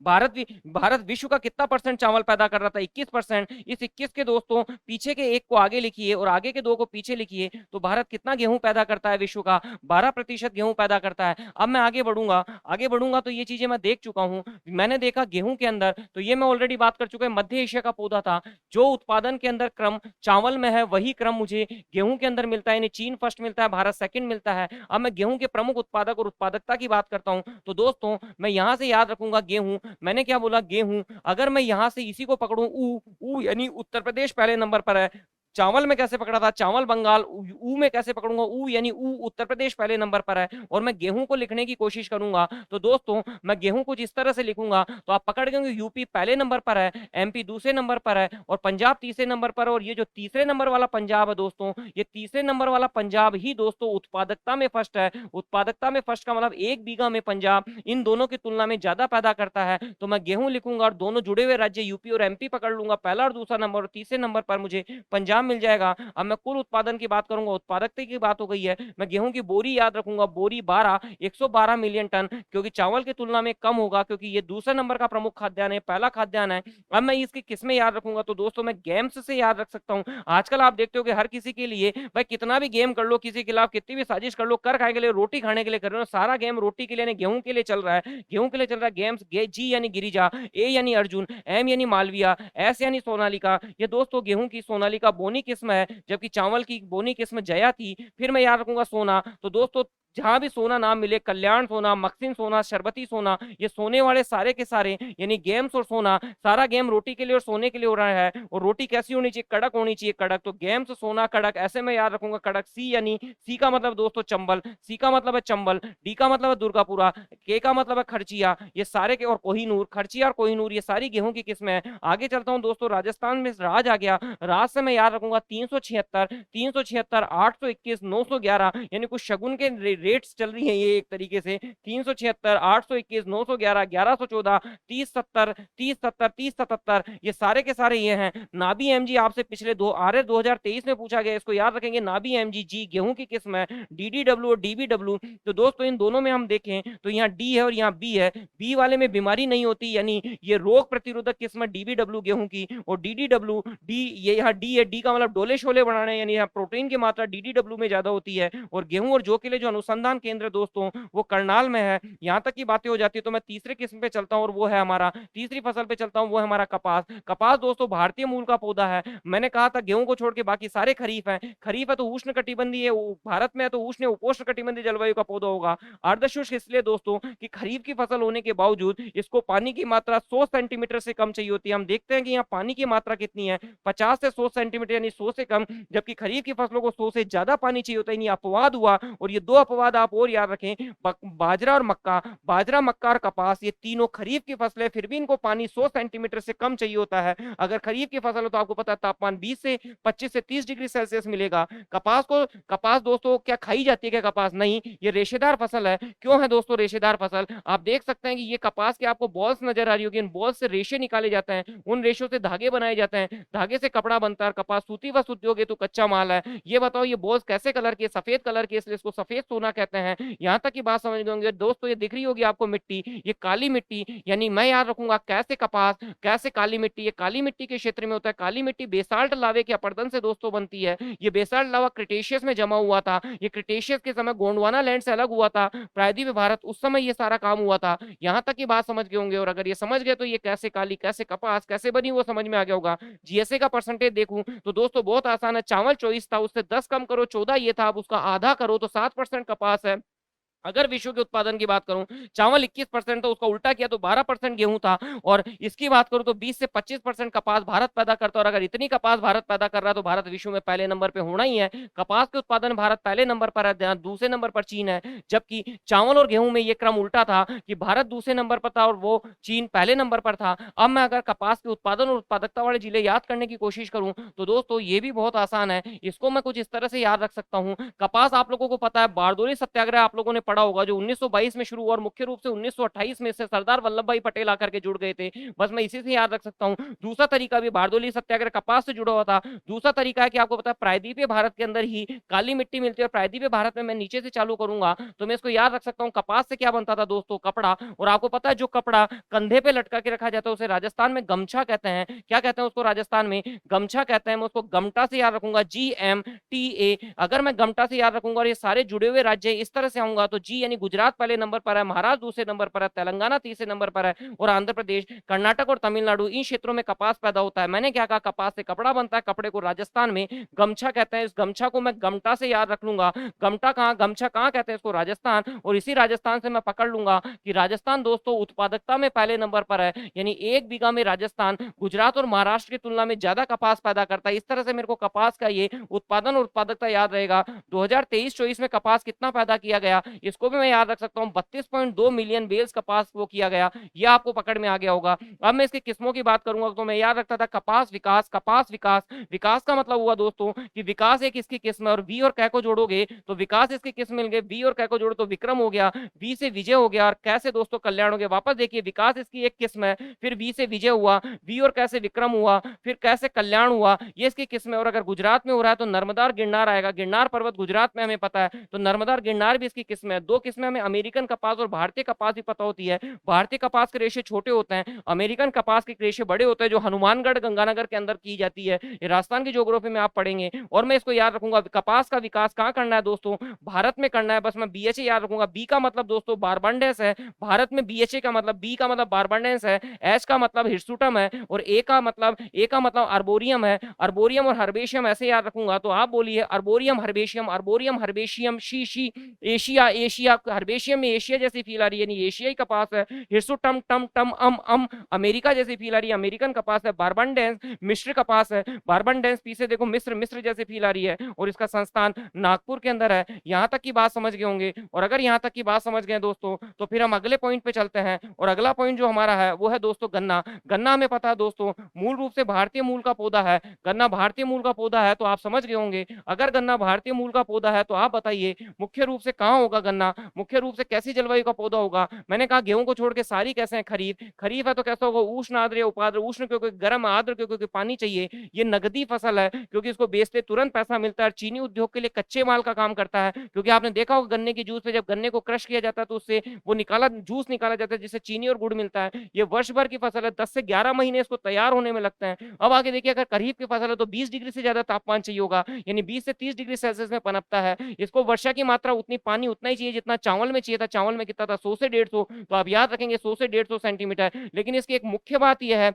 भारत विश्व का कितना परसेंट चावल पैदा कर रहा था, 21%। इस 21 के दोस्तों पीछे के एक को आगे लिखिए और आगे के दो को पीछे लिखिए, तो भारत कितना गेहूं पैदा करता है विश्व का, 12% गेहूं पैदा करता है। अब मैं आगे बढ़ूंगा तो ये चीजें मैं देख चुका हूं। मैंने देखा गेहूं के अंदर, तो ये मैं ऑलरेडी बात कर चुका है, मध्य एशिया का पौधा था। जो उत्पादन के अंदर क्रम चावल में है वही क्रम मुझे गेहूं के अंदर मिलता है, यानी चीन फर्स्ट मिलता है, भारत सेकंड मिलता है। अब मैं गेहूं के प्रमुख उत्पादक और उत्पादकता की बात करता हूं तो दोस्तों मैं यहां से याद रखूंगा गेहूं, मैंने क्या बोला गेहूं, अगर मैं यहां से इसी को पकड़ूं ऊ यानी उत्तर प्रदेश पहले नंबर पर है। चावल में कैसे पकड़ा था, चावल बंगाल, ऊ में कैसे पकड़ूंगा, ऊ यानी ऊ उत्तर प्रदेश पहले नंबर पर है। और मैं गेहूं को लिखने की कोशिश करूंगा तो दोस्तों मैं गेहूं कुछ इस तरह से लिखूंगा तो आप पकड़ गए यूपी पहले नंबर पर है, एमपी दूसरे नंबर पर है और पंजाब तीसरे नंबर पर। और ये जो तीसरे नंबर वाला पंजाब है दोस्तों, ये तीसरे नंबर वाला पंजाब ही दोस्तों उत्पादकता में फर्स्ट है। उत्पादकता में फर्स्ट का मतलब 1 बीघा में पंजाब इन दोनों की तुलना में ज्यादा पैदा करता है। तो मैं गेहूं लिखूंगा और दोनों जुड़े हुए राज्य यूपी और एमपी पकड़ लूंगा, पहला और दूसरा नंबर, और तीसरे नंबर पर मुझे पंजाब मिल जाएगा। अब मैं कुल उत्पादन की बात करूंगा, उत्पादकता की बात हो गई है, मैं गेहूं की बोरी याद रखूंगा, बोरी 112 मिलियन टन, क्योंकि चावल की तुलना में कम होगा क्योंकि ये दूसरे नंबर का प्रमुख खाद्यान्न है, पहला खाद्यान्न है। अब मैं इसकी किस्में याद रखूंगा तो दोस्तों मैं गेम्स से याद रख सकता हूं। आजकल आप देखते हो कि हर किसी के लिए भाई कितना भी गेम कर लो, किसी के खिलाफ कितनी भी साजिश कर लो, कर खाने के लिए रोटी खाने के लिए कर रहे हो, सारा गेम रोटी के लिए नहीं गेहूं के लिए चल रहा है। गेहूं के लिए चल रहा है गेम्स। जी यानी गिरिजा, ए यानी अर्जुन, एम यानी मालविया, एस यानी सोनालिका। ये दोस्तों गेहूं की सोनालिका बोनी किस्म है, जबकि चावल की बोनी किस्म जया थी। फिर मैं याद रखूंगा सोना, तो दोस्तों जहां भी सोना नाम मिले, कल्याण सोना, मक्सिन सोना, शरबती सोना, ये सोने वाले सारे के सारे यानी गेम्स और सोना, सारा गेम रोटी के लिए और सोने के लिए हो रहा है। और रोटी कैसी होनी चाहिए, कड़क होनी चाहिए, कड़क। तो गेम्स सोना कड़क, ऐसे मैं याद रखूंगा कड़क। सी यानी सी का मतलब दोस्तों चंबल, सी का मतलब है चंबल, डी का मतलब है दुर्गापुरा, के का मतलब है खर्चिया, ये सारे के, और कोहिनूर, खर्चिया और कोहिनूर, ये सारी गेहूं की किस्में हैं। आगे चलता हूं दोस्तों, राजस्थान में राज आ गया। राज से मैं याद रखूंगा 376, 821, 911, यानी कुछ शगुन के रेट्स चल रही है ये एक तरीके से। 376, 821, 911, 1114, 3070, 3070, 3077, ये सारे के सारे ये हैं। नाबी एमजी आपसे पिछले 2023 में पूछा गया, इसको याद रखेंगे। नाबी एमजी जी गेहूं की किस्म है। डीडीडब्ल्यू और डीबीडब्ल्यू, तो दोस्तों इन दोनों में हम देखें तो यहाँ डी है और यहाँ बी है। बी वाले में बीमारी नहीं होती, यानी ये रोग प्रतिरोधक किस्म डीबीडब्ल्यू गेहूं की। और डीडीडब्ल्यू डी, ये यहाँ डी है, डी का मतलब डोले शोले बनाने, यानी यहाँ प्रोटीन की मात्रा डीडीडब्ल्यू में ज्यादा होती है। और गेहूं और जौ के लिए जो अनुसंधान केंद्र दोस्तों वो करनाल में है। यहाँ तक की बातें हो जाती है। तो मैं तीसरे किस्म पे चलता हूँ और वो है हमारा, तीसरी फसल पे चलता हूँ, वो है हमारा कपास। कपास दोस्तों भारतीय मूल का पौधा है। मैंने कहा था गेहूं को छोड़ के बाकी सारे खरीफ हैं। खरीफ है तो उष्ण कटिबंधीय, भारत में है तो उष्ण उपोष्ण कटिबंधीय जलवायु का पौधा होगा। अर्धशुष्क इसलिए दोस्तों कि खरीफ की फसल होने के बावजूद इसको पानी की मात्रा 100 सेंटीमीटर से कम चाहिए होती है। हम देखते हैं कि यहाँ पानी की मात्रा कितनी है, 50 से 100 सेंटीमीटर, यानी 100 से कम, जबकि खरीफ की फसलों को 100 से ज्यादा पानी चाहिए होता है। यानी अपवाद हुआ। और ये दो अपवाद आप और याद रखें, बाजरा और मक्का, बाजरा मक्का और कपास, ये तीनों खरीफ की फसलें, फिर भी इनको पानी 100 सेंटीमीटर से कम चाहिए होता है। अगर खरीफ की फसल हो तो आपको पता है तापमान 25 से 30 डिग्री सेल्सियस मिलेगा। कपास दोस्तों क्या खाई जाती है क्या कपास? नहीं, ये रेशेदार फसल है। क्यों है दोस्तों रेशेदार फसल? आप देख सकते हैं कि ये कपास के आपको बॉल्स नजर आ रही होगी, इन बॉल्स से रेशे निकाले जाते हैं, उन रेशों से धागे बनाए जाते हैं, धागे से कपड़ा बनता है। कपास सूती वस्त्र उद्योग है तो कच्चा माल है। ये बताओ ये बॉल्स कैसे कलर के? सफेद कलर के, इसलिए इसको सफेद सोना कहते हैं। यहाँ तक की बात समझ गए होंगे दोस्तों। ये दिख रही होगी आपको मिट्टी, ये काली मिट्टी, यानी मैं याद रखूंगा कैसे कपास, कैसे काली मिट्टी। ये काली मिट्टी के क्षेत्र में होता है। काली मिट्टी बेसाल्ट लावे के अपरदन से दोस्तों बनती है। ये बेसाल्ट लावा क्रिटेशियस में जमा हुआ था। ये क्रिटेशियस के समय गोंडवाना लैंड से अलग हुआ था, प्रायद्वीप भारत, उस समय ये सारा काम हुआ था। यहाँ तक की बात समझ गए होंगे। और अगर ये समझ गए तो ये कैसे काली, कैसे कपास, कैसे बनी वो समझ में आ गया होगा। जीएसए का परसेंटेज देखूं तो दोस्तों बहुत आसान है। चावल 24 था, उससे 10 कम करो 14 ये था, अब उसका आधा करो तो 7% कपास है। अगर विश्व के उत्पादन की बात करूं, चावल 21% था, उसका उल्टा किया तो 12% गेहूं था। और इसकी बात करूं तो 20 से 25% कपास भारत पैदा करता है। और अगर इतनी कपास भारत पैदा कर रहा है तो भारत विश्व में पहले नंबर पे होना ही है। कपास के उत्पादन में भारत पहले नंबर पर है, दूसरे नंबर पर चीन है। जबकि चावल और गेहूं में ये क्रम उल्टा था कि भारत दूसरे नंबर पर था और वो चीन पहले नंबर पर था। अब मैं अगर कपास के उत्पादन और उत्पादकता वाले जिले याद करने की कोशिश करूं तो दोस्तों ये भी बहुत आसान है। इसको मैं कुछ इस तरह से याद रख सकता हूं। कपास आप लोगों को पता है, बारडोली सत्याग्रह आप लोगों ने पढ़ा होगा, जो 1922 में शुरू हुआ और मुख्य रूप से 1928 में से सरदार वल्लभ भाई पटेल आकर के जुड़ गए थे। बस मैं इसी से याद रख सकता हूं। दूसरा तरीका भी, बारडोली सत्याग्रह कपास से जुड़ा हुआ था। दूसरा तरीका है कि आपको पता है प्रायद्वीपीय भारत के अंदर ही काली मिट्टी मिलती है। और प्रायद्वीपीय भारत में मैं नीचे से चालू करूंगा तो मैं इसको याद रख सकता हूं। कपास से क्या बनता था दोस्तों? कपड़ा। और आपको पता है जो कपड़ा कंधे पे लटका के रखा जाता है उसे राजस्थान में गमछा कहते हैं। क्या कहते हैं उसको? राजस्थान में गमछा कहते हैं। मैं उसको गमटा से याद रखूंगा, GMTA। अगर मैं गमटा से याद रखूंगा और ये सारे जुड़े हुए राज्य इस तरह से आऊंगा तो जी यानी गुजरात पहले नंबर पर है, महाराष्ट्र दूसरे नंबर पर है, तेलंगाना तीसरे नंबर पर है और आंध्र प्रदेश, कर्नाटक और तमिलनाडु, इन क्षेत्रों में कपास पैदा होता है। मैंने क्या कहा? कपास से कपड़ा बनता है। कपड़े को राजस्थान में गमछा कहते हैं। इस गमछा को मैं गमटा से याद रख लूंगा। गमटा कहाँ, गमछा कहाँ कहते हैं इसको? राजस्थान। और इसी राजस्थान से मैं पकड़ लूंगा कि राजस्थान दोस्तों उत्पादकता में पहले नंबर पर है। यानी 1 बीघा में राजस्थान गुजरात और महाराष्ट्र की तुलना में ज्यादा कपास पैदा करता है। इस तरह से मेरे को कपास का ये उत्पादन और उत्पादकता याद रहेगा। 2023-24 में कपास कितना पैदा किया गया इसको भी मैं याद रख सकता हूँ। 32.2 मिलियन बेल्स कपास वो किया गया। यह आपको पकड़ में आ गया होगा। अब मैं इसकी किस्मों की बात करूंगा तो मैं याद रखता था कपास विकास, कपास विकास। विकास का मतलब हुआ दोस्तों कि विकास एक इसकी किस्म है और वी और कै को जोड़ोगे तो विकास इसकी किस्म मिल गए। वी और कै को जोड़ो तो विक्रम हो गया, वी से विजय हो गया और कैसे दोस्तों कल्याण हो गया। वापस देखिए, विकास इसकी एक किस्म है, फिर वी से विजय हुआ, वी और कैसे विक्रम हुआ, फिर कैसे कल्याण हुआ, ये इसकी किस्म है। और अगर गुजरात में हो रहा है तो नर्मदा और गिरनार आएगा। गिरनार पर्वत गुजरात में हमें पता है तो नर्मदा और गिरनार भी इसकी किस्म है। 2 किस्में हमें अमेरिकन कपास और भारतीय कपास भी पता होती है। भारतीय कपास के रेशे छोटे होते हैं, अमेरिकन कपास के रेशे बड़े होते हैं, जो हनुमानगढ़ गंगानगर के अंदर की जाती है। ये राजस्थान की ज्योग्राफी में आप पढ़ेंगे। और मैं इसको याद रखूंगा, कपास का विकास कहाँ करना है दोस्तों? भारत में करना है। बस मैं BHA याद रखूंगा। बी का मतलब दोस्तों बारबंडेंस है। भारत में BHA का मतलब, बी का मतलब बारबंडेंस है, एच का मतलब हिरसुटम है और ए का मतलब आर्बोरियम है। आर्बोरियम और हर्बेशियम ऐसे याद रखूंगा तो आप बोलिए आर्बोरियम हर्बेशियम, आर्बोरियम हर्बेशियम, शी एशिया, एशिया हर्बेशियम में एशिया जैसी फील आ रही है, यानी एशियाई कपास है। हिरसुटम टम टम अमेरिका जैसी फील आ रही है, अमेरिकन कपास है। बारबंडेंस मिस्र कपास है। बारबंडेंस पीछे देखो मिस्र जैसे फील आ रही है और इसका संस्थान नागपुर के अंदर है। यहां तक की बात समझ गए होंगे। और अगर यहां तक की बात समझ गए दोस्तों तो फिर हम अगले पॉइंट पे चलते हैं। और अगला पॉइंट जो हमारा है वो है दोस्तों गन्ना। गन्ना हमें पता है दोस्तों मूल रूप से भारतीय मूल का पौधा है। गन्ना भारतीय मूल का पौधा है तो आप समझ गए होंगे। अगर गन्ना भारतीय मूल का पौधा है तो आप बताइए मुख्य रूप से कहाँ होगा गन्ना? मुख्य रूप से कैसी जलवायु का पौधा होगा? मैंने कहा गेहूं को छोड़ के सारी कैसे हैं? खरीफ। खरीफ है तो कैसा होगा? उष्ण आर्द्र या उपाद्र। उष्ण क्योंकि गर्म, आर्द्र क्योंकि पानी चाहिए। ये नगदी फसल है क्योंकि इसको बेचते तुरंत पैसा मिलता है। चीनी उद्योग के लिए कच्चे माल का काम करता है क्योंकि आपने देखा होगा गन्ने की जूस पे जब गन्ने को क्रश किया जाता है तो उससे वो जूस निकाला जाता है जिससे चीनी और गुड़ मिलता है। ये वर्ष भर की फसल है, 10 से 11 महीने इसको तैयार होने में लगते हैं। अब आगे देखिए, अगर खरीफ की फसल है तो 20 डिग्री से ज्यादा तापमान चाहिए होगा, यानी 20 से 30 डिग्री सेल्सियस में पनपता है। इसको वर्षा की मात्रा उतनी पानी उतना ही चाहिए जितना चावल में चाहिए था। चावल में कितना था? 100 से 150। तो आप याद रखेंगे 100 से 150 सेंटीमीटर। लेकिन इसकी एक मुख्य बात यह है,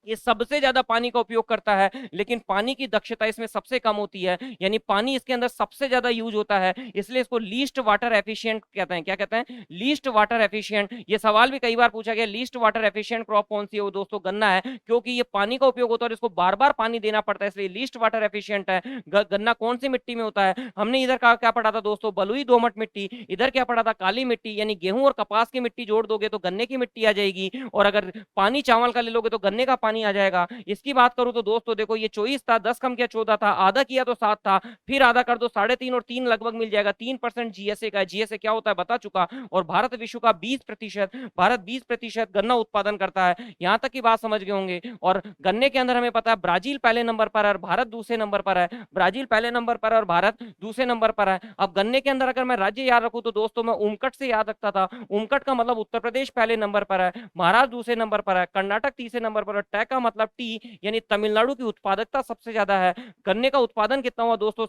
ये सबसे ज्यादा पानी का उपयोग करता है लेकिन पानी की दक्षता इसमें सबसे कम होती है, यानी पानी इसके अंदर सबसे ज्यादा यूज होता है। इसलिए इसको लीस्ट वाटर एफिशिएंट कहते हैं। क्या कहते हैं? Least water efficient. ये सवाल भी कई बार पूछा गया, लीस्ट वाटर एफिशिएंट क्रॉप कौन सी है? वो दोस्तों गन्ना है, क्योंकि ये पानी का उपयोग होता है और इसको बार बार पानी देना पड़ता है, इसलिए लीस्ट वाटर एफिशिएंट है। गन्ना कौन सी मिट्टी में होता है? हमने इधर क्या पढ़ा था दोस्तों? बलुई दोमट मिट्टी। इधर क्या पढ़ा था? काली मिट्टी। यानी गेहूं और कपास की मिट्टी जोड़ दोगे तो गन्ने की मिट्टी आ जाएगी, और अगर पानी चावल का ले लोगे तो गन्ने का पानी आ जाएगा। इसकी बात करूं तो दोस्तों देखो, ये 24 था, 10 कम किया 14 था, आधा किया तो 7 था, फिर आधा कर दो 3.5 और 3 लगभग मिल जाएगा। 3% जीएसए का है। जीएसए क्या होता है बता चुका। और भारत विश्व का 20%, भारत 20% गन्ना उत्पादन करता है। यहां तक की बात समझ गए होंगे। और गन्ने के अंदर हमें पता है ब्राजील पहले नंबर पर है और भारत दूसरे नंबर पर है। ब्राजील पहले नंबर पर है और भारत दूसरे नंबर पर है। अब गन्ने के अंदर अगर मैं राज्य याद रखूं तो दोस्तों मैं उमकट से याद रखता था। उमकट का मतलब उत्तर प्रदेश पहले नंबर पर है, महाराष्ट्र दूसरे नंबर पर है, कर्नाटक तीसरे नंबर पर है, का मतलब टी, यानी तमिलनाडु की उत्पादकता सबसे ज्यादा है। गन्ने का उत्पादन कितना हुआ दोस्तों,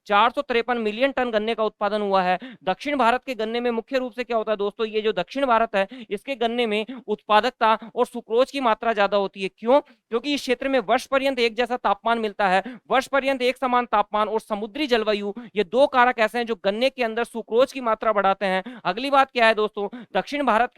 453 मिलियन टन गन्ने का उत्पादन हुआ है। दक्षिण भारत के गन्ने में मुख्य रूप से क्या होता है दोस्तों, ये जो दक्षिण भारत है इसके गन्ने में उत्पादकता और सुक्रोज की मात्रा ज्यादा होती है। क्यों? क्योंकि इस क्षेत्र में वर्ष पर्यंत एक जैसा तापमान मिलता है, वर्ष पर्यंत एक समान तापमान और समुद्री जलवायु, ये दो कारक ऐसे हैं जो गन्ने के अंदर सुक्रोज की मात्रा बढ़ाते हैं। अगली बात क्या है दोस्तों, दक्षिण भारत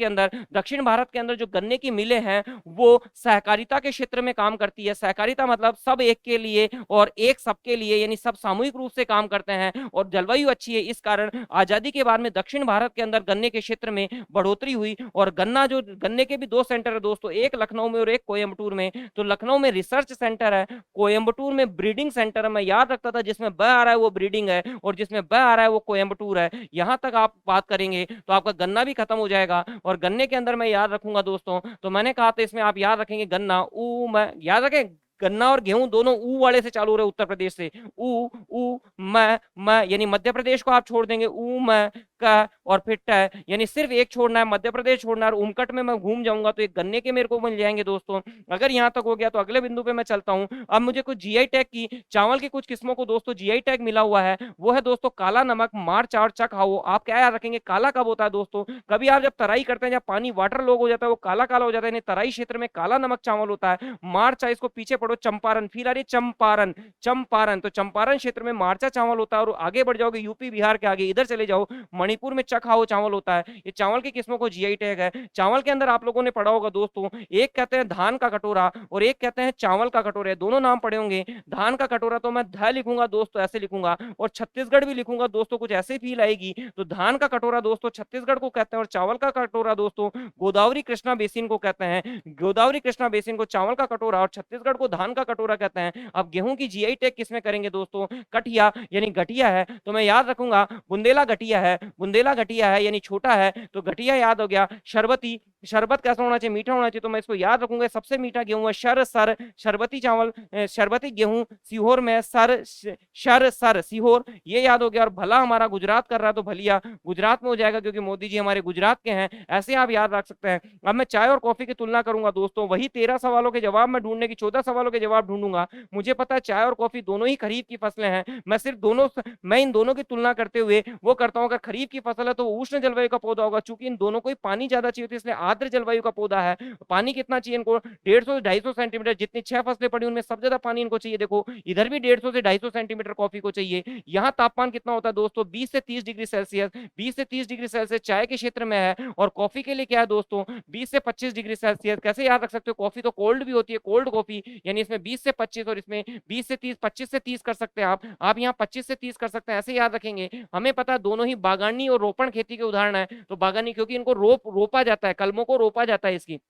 के अंदर जो गन्ने की मिलें हैं वो सहकारिता के क्षेत्र में काम करती है। सहकारिता मतलब सब एक के लिए और एक सबके लिए, यानी सब सामूहिक रूप से काम करते हैं और जलवायु अच्छी है। इस कारण आजादी के बाद में दक्षिण भारत के अंदर गन्ने के क्षेत्र में बढ़ोतरी हुई। और गन्ने के भी दो सेंटर है दोस्तों, एक लखनऊ में और एक कोयम्बटूर में। तो लखनऊ में रिसर्च सेंटर है, कोयम्बटूर में ब्रीडिंग सेंटर है। मैं याद रखता था जिसमें ब आ रहा है वो ब्रीडिंग है और जिसमें ब आ रहा है वो कोयम्बटूर है। यहां तक आप बात करेंगे तो आपका गन्ना भी खत्म हो जाएगा। और गन्ने के अंदर मैं याद रखूंगा दोस्तों, तो मैंने कहा था इसमें आप याद रखेंगे गन्ना ऊ, मैं याद रखें गन्ना और गेहूं दोनों ऊ वाले से चालू हो रहे, उत्तर प्रदेश से ऊ मैं, यानी मध्य प्रदेश को आप छोड़ देंगे, ऊ मैं का और फिर ट, यानी सिर्फ एक छोड़ना है, मध्य प्रदेश छोड़ना है। और उमकट में मैं घूम जाऊंगा तो एक गन्ने के मेरे को मिल जाएंगे दोस्तों। अगर यहाँ तक हो गया तो अगले बिंदु पे मैं चलता हूँ। अब मुझे कुछ जीआई टैग की चावल की कुछ किस्मों को दोस्तों जीआई टैग मिला हुआ है, वो है दोस्तों काला नमक, मार्च और चक हाओ। आप क्या याद रखेंगे, काला कब होता है दोस्तों, कभी आप जब तराई करते हैं, जब पानी वाटर लोग हो जाता है वो काला काला हो जाता है, तराई क्षेत्र में काला नमक चावल होता है। मार्च, इसको पीछे पढ़ो, चंपारण, फिर आ रही चंपारण, तो चंपारण क्षेत्र में मार्चा चावल होता है। और आगे बढ़ जाओगे यूपी बिहार के आगे, इधर चले जाओ, मणिपुर में चखाओ चावल होता है। ये चावल की किस्मों को जीआई टैग है। चावल के अंदर आप लोगों ने पढ़ा होगा दोस्तों, एक कहते हैं धान का कटोरा और एक कहते हैं चावल का कटोरा, दोनों नाम पढ़े होंगे। धान का कटोरा तो मैं ध लिखूंगा दोस्तों, ऐसे लिखूंगा, और छत्तीसगढ़ भी लिखूंगा दोस्तों, कुछ ऐसे फील आएगी। तो धान का कटोरा दोस्तों छत्तीसगढ़ को कहते हैं और चावल का कटोरा दोस्तों गोदावरी कृष्णा बेसिन को कहते हैं। गोदावरी कृष्णा बेसिन को चावल का कटोरा और छत्तीसगढ़ को धान का कटोरा कहते हैं। अब गेहूं की जीआई टैग किसमें करेंगे दोस्तों, कठिया यानी घटिया है, तो मैं याद रखूंगा बुंदेला घटिया है, बुंदेला घटिया है यानी छोटा है, तो घटिया याद हो गया। शरबती, शरबत कैसा होना चाहिए, मीठा होना चाहिए, तो मैं इसको याद रखूंगा, सबसे मीठा गेहूं है सर, शरबती चावल, शरबती गेहूं सीहोर में सर सीहोर, ये याद हो गया। और भला हमारा गुजरात कर रहा है तो भलिया गुजरात में हो जाएगा क्योंकि मोदी जी हमारे गुजरात के हैं, ऐसे आप याद रख सकते हैं। अब मैं चाय और कॉफी की तुलना करूंगा दोस्तों, वही 13 सवालों के जवाब मैं ढूंढने की 14 सवालों के जवाब ढूंढूंगा। मुझे पता है चाय और कॉफी दोनों ही खरीफ की फसलें हैं, मैं इन दोनों की तुलना करते हुए वो करता हूं, अगर खरीफ की फसल है तो उष्ण जलवायु का पौधा होगा, चूंकि इन दोनों को ही पानी ज्यादा चाहिए होती है इसलिए आर्द्र जलवायु का पौधा है। पानी कितना चाहिए इनको, 150 से 250 सेंटीमीटर, जितनी 6 फसलें पड़ी उनमें सबसे ज्यादा पानी इनको चाहिए। देखो इधर भी 150 से 250 सेंटीमीटर कॉफी को चाहिए। यहाँ तापमान कितना होता है दोस्तों, 20 से 30 डिग्री सेल्सियस, 20 से 30 डिग्री सेल्सियस चाय के क्षेत्र में है। और कॉफी के लिए क्या है दोस्तों, 20 से 25 डिग्री सेल्सियस। कैसे याद रख सकते हो, कॉफी तो कोल्ड भी होती है, कोल्ड कॉफी, यानी इसमें 20 से 25 और इसमें 20 से 30, 25 से 30 कर सकते हैं आप यहाँ 25 से 30 कर सकते हैं, ऐसे याद रखेंगे। हमें पता है दोनों ही बागानी और रोपण खेती के उदाहरण है, तो बागानी क्योंकि इनको रोपा जाता है, कलमों को रोपा जाता है, इसकी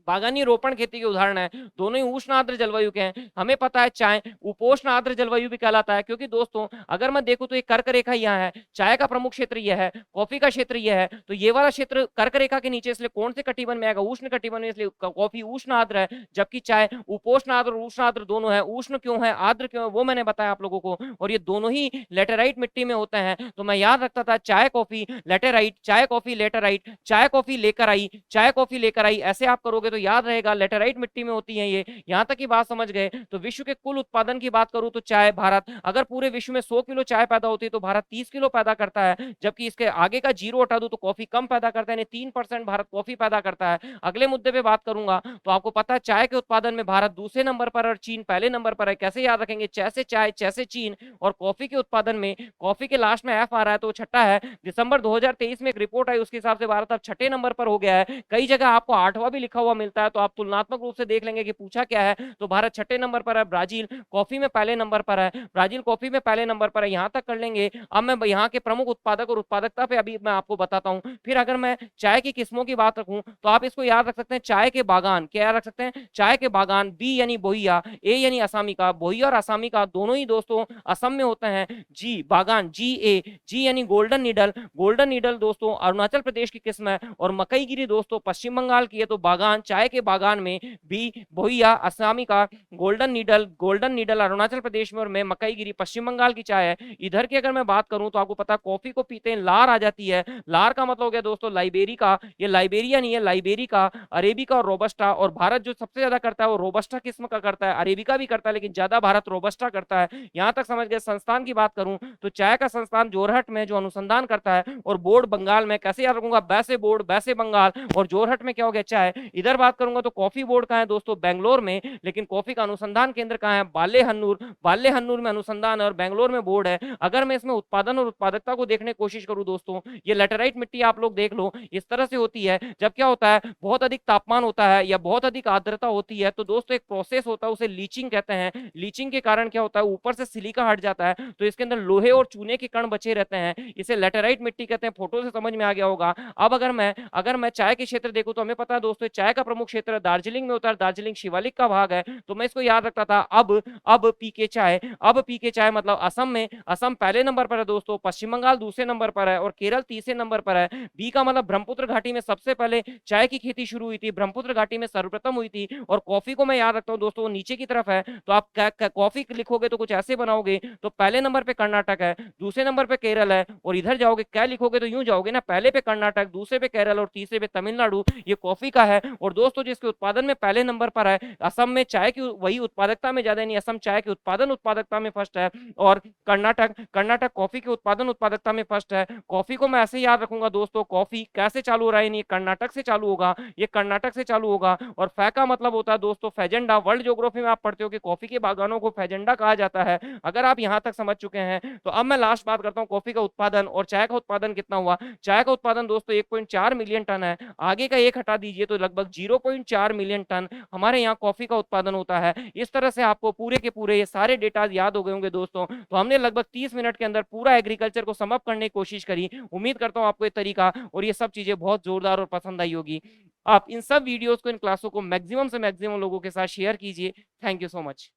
बागानी रोपण खेती के उदाहरण है। दोनों ही उष्ण आर्द्र जलवायु के हैं। हमें पता है चाय उपोष्ण आर्द्र जलवायु भी कहलाता है, क्योंकि दोस्तों अगर मैं देखूं तो ये कर्क रेखा यहाँ है, चाय का प्रमुख क्षेत्र यह है, कॉफी का क्षेत्र यह है, तो ये वाला क्षेत्र कर्क रेखा के नीचे, इसलिए कौन से कटिबंध में आएगा, उष्ण कटिबंध में, इसलिए कॉफी उष्ण आर्द्र है, जबकि चाय उपोष्ण आर्द्र और उष्ण आर्द्र दोनों है। उष्ण क्यों है, आर्द्र क्यों है, वो मैंने बताया आप लोगों को। और ये दोनों ही लेटेराइट मिट्टी में होते हैं, तो मैं याद रखता था चाय कॉफी लेटेराइट, चाय कॉफी लेटेराइट, चाय कॉफी लेकर आई, चाय कॉफी लेकर आई, ऐसे आप करोगे तो याद रहेगा लेटेराइट मिट्टी में होती है ये। यहां तक की बात समझ गए। तो विश्व के कुल उत्पादन की बात करूं तो चाय, भारत अगर पूरे विश्व में 100 किलो चाय पैदा होती है तो भारत 30 किलो पैदा करता है, जबकि इसके आगे का जीरो हटा दूं तो कॉफी कम पैदा करता है, 3% भारत कॉफी पैदा करता है। अगले मुद्दे पे बात करूंगा तो आपको पता है चाय के उत्पादन में भारत दूसरे नंबर पर और चीन पहले नंबर पर है। कैसे याद रखेंगे, जैसे चाय जैसे चीन। और कॉफी के उत्पादन में कॉफी के लास्ट में एफ आ रहा है तो छठा है। दिसंबर 2023 में एक रिपोर्ट आई, उसके हिसाब से भारत अब छठे नंबर पर हो गया है। कई जगह आपको 8वां भी लिखा हुआ मिलता है, तो आप तुलनात्मक रूप से देख लेंगे कि पूछा क्या है, तो भारत छठे नंबर पर है। ब्राजील कॉफी में पहले नंबर पर है, ब्राजील कॉफी में पहले नंबर पर है, यहां तक कर लेंगे। अब मैं यहाँ के प्रमुख उत्पादक और उत्पादकता पे अभी मैं आपको बताता हूं। फिर अगर मैं चाय की किस्मों की बात रखूं तो आप इसको याद रख सकते हैं, चाय के बागान, क्या याद रख सकते हैं, चाय के बागान, बी यानी बोहिया, ए यानी असामी का, बोहिया और असामी का दोनों ही दोस्तों असम में होते हैं। जी बागान, जी यानी गोल्डन नीडल, गोल्डन नीडल दोस्तों अरुणाचल प्रदेश की किस्म है। और मकई गिरी दोस्तों पश्चिम बंगाल की है। तो बागान चाय के बागान में बी भोइया असमी का, गोल्डन नीडल अरुणाचल प्रदेश में, और मैं मकई गिरी पश्चिम बंगाल की चाय है। इधर की अगर मैं बात करूं तो आपको पता है कॉफी को पीते हैं लार आ जाती है। लार का मतलब हो गया दोस्तों लाइबेरी का, ये लाइबेरिया नहीं है, लाइबेरी का, अरेबिका और रोबस्टा। और भारत जो सबसे ज्यादा करता है वो रोबस्टा किस्म का करता है, अरेबिका भी करता है लेकिन ज्यादा भारत रोबस्टा करता है। यहां तक समझ गए। संस्थान की बात करूं तो चाय का संस्थान जोरहट में जो अनुसंधान करता है, और बोर्ड बंगाल में। कैसे याद रखूंगा, बैसे बोर्ड, बैसे बंगाल, और जोरहट में क्या हो गया चाय। इधर बात करूंगा तो कॉफी बोर्ड का है दोस्तों बेंगलोर में, लेकिन कॉफी का अनुसंधान केंद्र कहाँ है, बालेहन्नूर। बालेहन्नूर में अनुसंधान है और बेंगलोर में बोर्ड है। अगर मैं इसमें उत्पादन और उत्पादकता को देखने की कोशिश करूं दोस्तों, ये लेटेराइट मिट्टी आप लोग देख लो इस तरह से होती है। जब क्या होता है, बहुत अधिक तापमान होता है या बहुत अधिक आर्द्रता होती है, तो दोस्तों एक प्रोसेस होता है, उसे लीचिंग कहते हैं। लीचिंग के कारण क्या होता है, ऊपर से सिलिका हट जाता है, तो इसके अंदर लोहे और चूने के कण बचे रहते हैं। इसे लेटेराइट मिट्टी कहते हैं। फोटो से समझ में आ गया होगा। अब अगर मैं चाय के क्षेत्र देखूं तो हमें पता है दोस्तों चाय का प्रमुख क्षेत्र दार्जिलिंग में होता है। दार्जिलिंग शिवालिक का भाग है, तो मैं इसको याद रखता था। अब पी के चाय मतलब असम में, असम पहले नंबर पर है दोस्तों, पश्चिम बंगाल दूसरे नंबर पर है और केरल तीसरे नंबर पर है। बी का मतलब ब्रह्मपुत्र घाटी में सबसे पहले चाय की खेती शुरू हुई थी, ब्रह्मपुत्र घाटी में सर्वप्रथम हुई थी। और कॉफी को मैं याद रखता हूँ दोस्तों, नीचे की तरफ है, तो आप कॉफी लिखोगे तो कुछ ऐसे बनाओगे। तो पहले नंबर पे कर्नाटक है, दूसरे नंबर पे केरल है, और इधर जाओगे क्या लिखोगे तो यूं जाओगे ना, पहले पे कर्नाटक, दूसरे पे केरल और तीसरे पे तमिलनाडु। ये कॉफी का है। और दोस्तों जिसके उत्पादन में पहले नंबर पर है, असम में चाय की वही उत्पादकता में ज्यादा नहीं, असम चाय के उत्पादन उत्पादकता में फर्स्ट है। और कर्नाटक कॉफी के उत्पादन उत्पादकता में फर्स्ट है। कॉफी को मैं ऐसे याद रखूंगा दोस्तों, कॉफी कैसे चालू हो रहा है, नहीं कर्नाटक से चालू होगा, ये कर्नाटक से चालू होगा। और फै का मतलब होता है दोस्तों फेजेंडा। वर्ल्ड ज्योग्राफी में आप पढ़ते हो कि कॉफी के बागानों को फेजेंडा कहा जाता है। अगर आप यहां तक समझ चुके हैं तो अब मैं लास्ट बात करता हूं कॉफी का उत्पादन और चाय का उत्पादन कितना हुआ। चाय का उत्पादन दोस्तों 1.4 मिलियन टन है। आगे का एक हटा दीजिए तो लगभग 0.4 मिलियन टन हमारे यहाँ कॉफी का उत्पादन होता है। इस तरह से आपको पूरे के पूरे ये सारे डेटा याद हो गए होंगे दोस्तों। तो हमने लगभग 30 मिनट के अंदर पूरा एग्रीकल्चर को समअप करने की कोशिश करी। उम्मीद करता हूँ आपको ये तरीका और ये सब चीजें बहुत जोरदार और पसंद आई होगी। आप इन सब वीडियोस को, इन क्लासों को मैक्सिमम से मैक्सिमम लोगों के साथ शेयर कीजिए। Thank you so much.